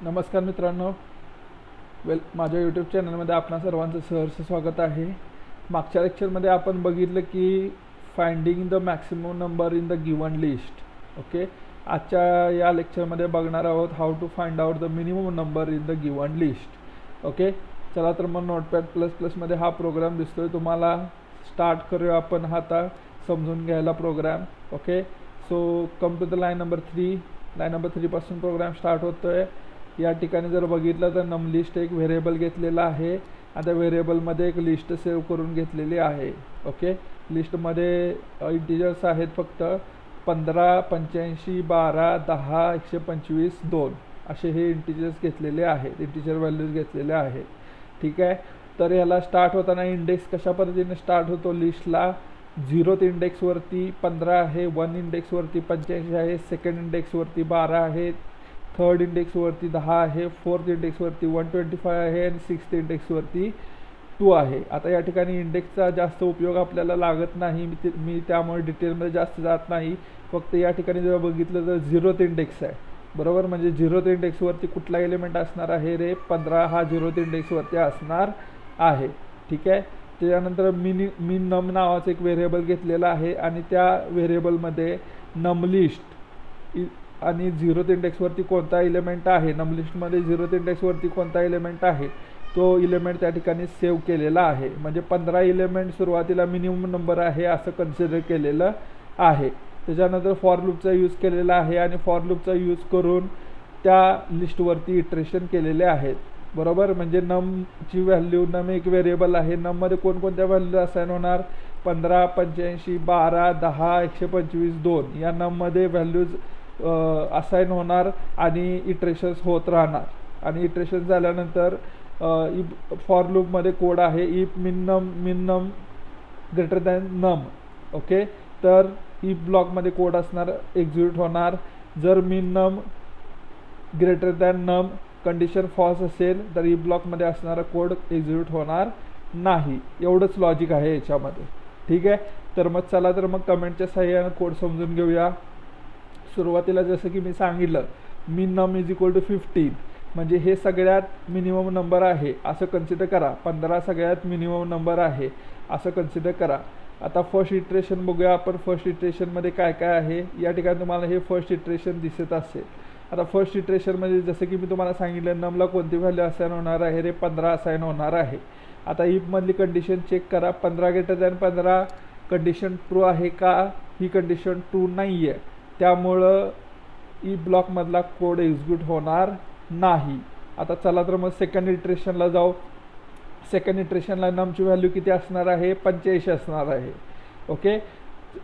नमस्कार मित्रांनो, माझ्या यूट्यूब चॅनलमध्ये आपणा सर्वांचं सहर्ष स्वागत आहे. मागच्या लेक्चरमध्ये आपण बघितलं की finding the maximum number in the given list. Okay, आजच्या या लेक्चरमध्ये बघणार आहोत how to find out the minimum number in the given list. Okay, चला तर मग नोटपॅड प्लस प्लसमध्ये हा प्रोग्राम दिसतोय तुम्हाला. स्टार्ट करूया आपण आता समजून घ्यायला program. Okay, so come to the line number 3. Line number 3 पासून प्रोग्राम स्टार्ट होतोय. या ठिकाणी जर बघितलं तर नम लिस्ट एक व्हेरिएबल घेतलेला आहे. आता व्हेरिएबलमध्ये एक लिस्ट सेव्ह करून घेतलेली आहे. ओके, लिस्टमध्ये इंटिजर्स आहेत फक्त 15, 85, 12, 10, 125, 2 असे हे इंटिजर्स घेतलेले आहेत, इंटिजर व्हॅल्यूज घेतलेले आहेत. ठीक आहे, तर याला स्टार्ट होताना इंडेक्स कशा पद्धतीने स्टार्ट होतो लिस्टला. 0th इंडेक्सवरती 15 आहे, 1 इंडेक्सवरती 85 आहे, सेकंड इंडेक्सवरती 12 आहे, थर्ड इंडेक्सवरती 10 आहे, फोर्थ इंडेक्सवरती 125 आहे आणि 6th इंडेक्सवरती 2 आहे. आता या ठिकाणी इंडेक्सचा जास्त उपयोग आपल्याला लागत नाही, मी त्यामुळे डिटेलमध्ये जास्त जात नाही. फक्त या ठिकाणी जर बघितलं तर 0th इंडेक्स आहे, बरोबर. म्हणजे 0th इंडेक्सवरती कुठला एलिमेंट असणार आहे रे? 15 हा 0th इंडेक्सवरती असणार आहे. ठीक आहे, त्याच्यानंतर मिन नम नावाचं एक व्हेरिएबल घेतलेला आहे आणि त्या व्हेरिएबलमध्ये नम लिस्ट आणि 0th इंडेक्सवरती कोणता एलिमेंट आहे, नम लिस्टमध्ये 0th इंडेक्सवरती कोणता एलिमेंट आहे तो एलिमेंट त्या ठिकाणी सेव्ह केलेला आहे. म्हणजे 15 एलिमेंट सुरुवातीला मिनिमम नंबर आहे असं कन्सिडर केलेलं आहे. त्याच्यानंतर फॉर लूपचा यूज केलेला आहे आणि फॉर लूपचा यूज करून त्या लिस्टवरती इटरेशन केलेले आहेत, बरोबर. म्हणजे नमची व्हॅल्यू, नम एक व्हेरिएबल आहे, नममध्ये कोणकोणत्या व्हॅल्यू असाइन होणार? 15, 85, 12, 10, 125, 2 या नममध्ये व्हॅल्यूज असाइन होणार आणि इटरेशन्स होत राहणार. आणि इटरेशन झाल्यानंतर फॉर लूपमध्ये कोड आहे इफ मिन नम ग्रेटर दॅन नम. ओके, तर इफ ब्लॉकमध्ये कोड असणार, एक्झिक्यूट होणार. जर मिन नम ग्रेटर दॅन नम कंडिशन फॉल्स असेल तर इफ ब्लॉकमध्ये असणारा कोड एक्झिक्यूट होणार नाही. एवढंच लॉजिक आहे याच्यामध्ये. ठीक आहे, तर मग चला तर मग कमेंटच्या सहाय्याने कोड समजून घेऊया. सुरुवातीला जसं की मी सांगितलं मिन नम इज इक्वल टू 15, म्हणजे हे सगळ्यात मिनिमम नंबर आहे असं कन्सिडर करा. 15 सगळ्यात मिनिमम नंबर आहे असं कन्सिडर करा. आता फर्स्ट इटरेशन बघूया आपण. फर्स्ट इटरेशनमध्ये काय काय आहे. या ठिकाणी तुम्हाला हे फर्स्ट इटरेशन दिसत असेल. आता फर्स्ट इटरेशनमध्ये जसं की मी तुम्हाला सांगितलं नमला कोणती व्हॅल्यू असाइन होणार आहे रे? 15 असाइन होणार आहे. आता इफमधली कंडिशन चेक करा. 15 ग्रेटर दॅन 15 कंडिशन ट्रू आहे का? ही कंडिशन ट्रू नाही आहे, त्यामुळं ई ब्लॉकमधला कोड एक्झिक्यूट होणार नाही. आता चला तर मग सेकंड इटरेशनला जाऊ. सेकंड इटरेशनला नमची व्हॅल्यू किती असणार आहे? 85 असणार आहे. ओके,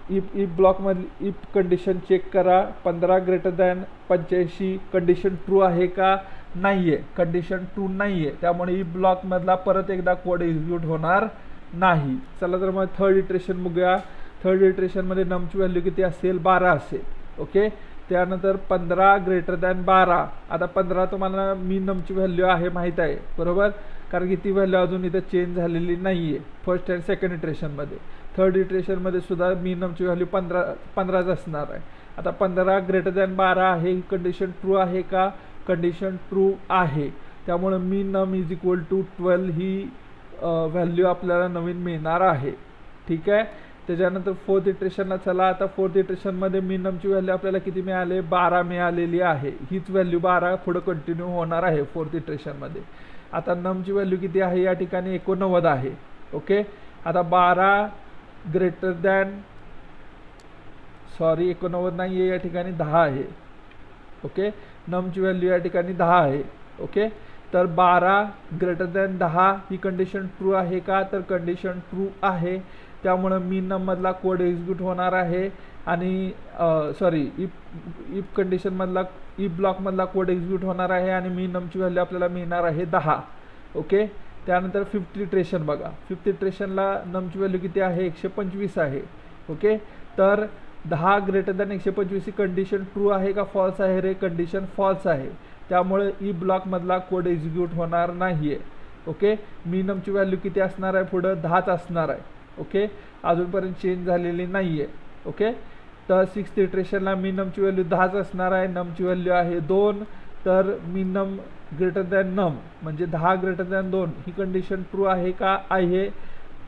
इफ ब्लॉकमधली इफ कंडिशन चेक करा. 15 ग्रेटर दॅन 85 कंडिशन ट्रू आहे का? नाही आहे, कंडिशन ट्रू नाही आहे, त्यामुळे इफ ब्लॉकमधला परत एकदा कोड एक्झिक्यूट होणार नाही. चला तर मग थर्ड इटरेशन बघूया. थर्ड इटरेशनमध्ये नमची व्हॅल्यू किती असेल? 12 असेल. ओके, त्यानंतर 15 ग्रेटर दॅन 12. आता 15 तुम्हाला मी नमची व्हॅल्यू आहे माहीत आहे, बरोबर, कारण की ती व्हॅल्यू अजून इथं चेंज झालेली नाही आहे फर्स्ट अँड सेकंड इटरेशनमध्ये. थर्ड इटरेशनमध्ये सुद्धा मी नमची व्हॅल्यू 15च असणार आहे. आता 15 ग्रेटर दॅन 12 आहे, ही कंडिशन ट्रू आहे का? कंडिशन ट्रू आहे, त्यामुळं मी नम इज इक्वल टू 12 ही व्हॅल्यू आपल्याला नवीन मिळणार आहे. ठीक आहे, त्याच्यानंतर फोर्थ इटरेशनला चला. आता फोर्थ इटरेशनमध्ये मिनिममची व्हॅल्यू आपल्याला किती मिळाले? 12 मिळालेली आहे. हीच व्हॅल्यू 12 पुढं कंटिन्यू होणार आहे फोर्थ इटरेशनमध्ये. आता नमची व्हॅल्यू किती आहे या ठिकाणी? 89 आहे. ओके, आता 12 ग्रेटर दॅन 89 नाही आहे या ठिकाणी, 10 आहे. ओके, नमची व्हॅल्यू या ठिकाणी 10 आहे. ओके, तर 12 ग्रेटर दॅन 10 ही कंडिशन ट्रू आहे का? तर कंडिशन ट्रू आहे, त्यामुळं मी नममधला कोड एक्झिक्यूट होणार आहे आणि इफ कंडिशनमधला इफ ब्लॉकमधला कोड एक्झिक्यूट होणार आहे आणि मी नमची व्हॅल्यू आपल्याला मिळणार आहे 10. ओके, त्यानंतर फिफ्थ इटरेशन बघा. फिफ्थ इटरेशनला नमची व्हॅल्यू किती आहे? 125 आहे. ओके, तर 10 ग्रेटर दॅन 125 ही कंडिशन ट्रू आहे का फॉल्स आहे रे? कंडिशन फॉल्स आहे, त्यामुळे ई ब्लॉकमधला कोड एक्झिक्यूट होणार नाही आहे. ओके, मी नमची व्हॅल्यू किती असणार आहे? पुढं 10च असणार आहे. ओके, अजूनपर्यंत चेंज झालेली नाही आहे. ओके, तर सिक्स्थ इटरेशनला मी नमची व्हॅल्यू 10च असणार आहे. नमची व्हॅल्यू आहे 2. तर मिनम ग्रेटर दॅन नम म्हणजे 10 ग्रेटर दॅन 2 ही कंडिशन ट्रू आहे का आहे,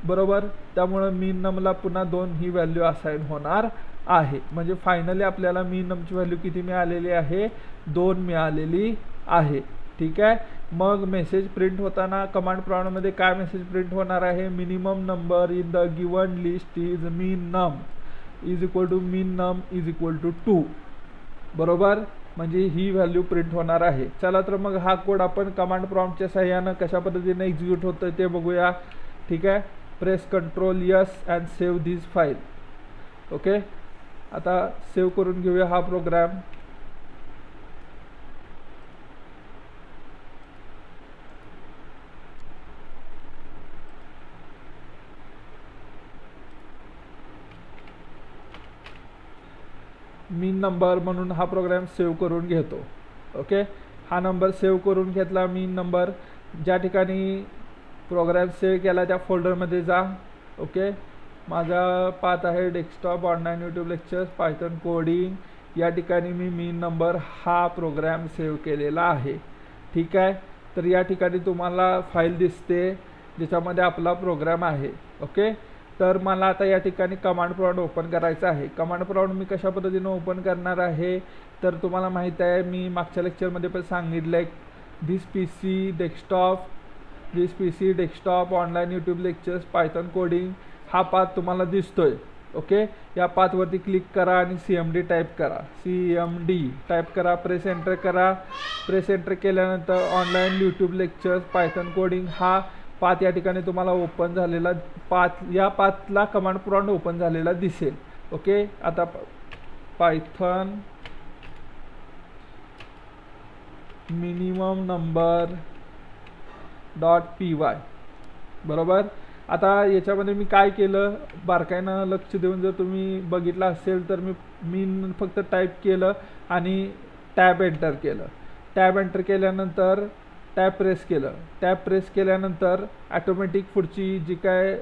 बरोबर. त्यामुळं मिनमला पुन्हा 2 ही व्हॅल्यू असाइन होणार आहे. म्हणजे फायनली आपल्याला मिनमची व्हॅल्यू किती मिळालेली आहे, 2 मिळालेली आहे. ठीक आहे. मग मेसेज प्रिंट होताना कमांड प्रॉम्प्टमध्ये काय मेसेज प्रिंट होणार आहे, minimum number in the given list is मिनम इज इक्वल टू मिनम इज इक्वल टू 2, बरोबर. म्हणजे ही व्हॅल्यू प्रिंट होणार आहे. चला तर मग हा कोड आपण कमांड प्रॉम्प्टच्या सहाय्यानं कशा पद्धतीने एक्झिक्यूट होतं ते बघूया. ठीक आहे. Press control yes and save this file. Okay. आता सेव्ह करून घेऊया हा प्रोग्राम. मिन नंबर म्हणून हा प्रोग्राम सेव्ह करून घेतो. ओके. हा नंबर सेव्ह करून घेतला मिन नंबर. ज्या ठिकाणी प्रोग्राम सेव्ह केला त्या फोल्डरमध्ये जा. ओके. माझा पाथ आहे desktop online YouTube lectures Python coding. या ठिकाणी मी मिन नंबर हा प्रोग्राम सेव्ह केलेला आहे. ठीक आहे. तर या ठिकाणी तुम्हाला फाईल दिसते ज्याच्यामध्ये आपला प्रोग्राम आहे. ओके. तर मला आता या ठिकाणी कमांड प्रॉम्प्ट ओपन करायचं आहे. कमांड प्रॉम्प्ट मी कशा पद्धतीने ओपन करणार आहे तर तुम्हाला माहीत आहे, मी मागच्या लेक्चरमध्ये पण सांगितलं आहे, this P C desktop online YouTube lectures Python coding हा पाथ तुम्हाला दिसतोय. ओके. या पाथवरती क्लिक करा आणि CMD टाईप करा. CMD टाईप करा, प्रेस एंटर करा. प्रेस एंटर केल्यानंतर online YouTube lectures Python coding हा पाथ या ठिकाणी तुम्हाला ओपन झालेला या पाथला कमांड प्रॉम्प्ट ओपन झालेला दिसेल. ओके. आता पायथन मिनिमम नंबर .py, बरोबर. आता याच्यामध्ये मी काय केलं बारकाईनं लक्ष देऊन जर तुम्ही बघितलं असेल तर मी फक्त टाईप केलं आणि टॅब एंटर केलं. टॅब एंटर केल्यानंतर टॅब प्रेस केलं. टॅब प्रेस केल्यानंतर ॲटोमॅटिक पुढची जी काय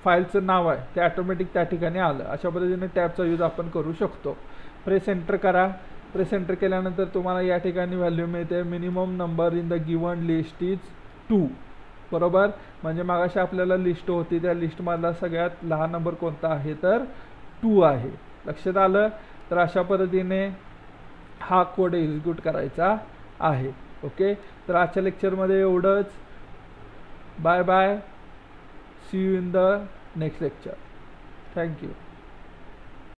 फाईलचं नाव आहे ते ॲटोमॅटिक त्या ठिकाणी आलं. अशा पद्धतीने टॅबचा यूज आपण करू शकतो. प्रेस एंटर करा. प्रेस एंटर केल्यानंतर तुम्हाला या ठिकाणी व्हॅल्यू मिळते minimum number in the given list is 2, बरोबर. म्हणजे मागाशी आपल्याला लिस्ट होती त्या लिस्टमधला सगळ्यात लहान नंबर कोणता आहे तर 2 आहे. लक्षात आलं. तर अशा पद्धतीने हा कोड एक्झिक्यूट करायचा आहे. ओके. तर आजच्या लेक्चरमध्ये एवढंच. Bye bye. See you in the next lecture. Thank you.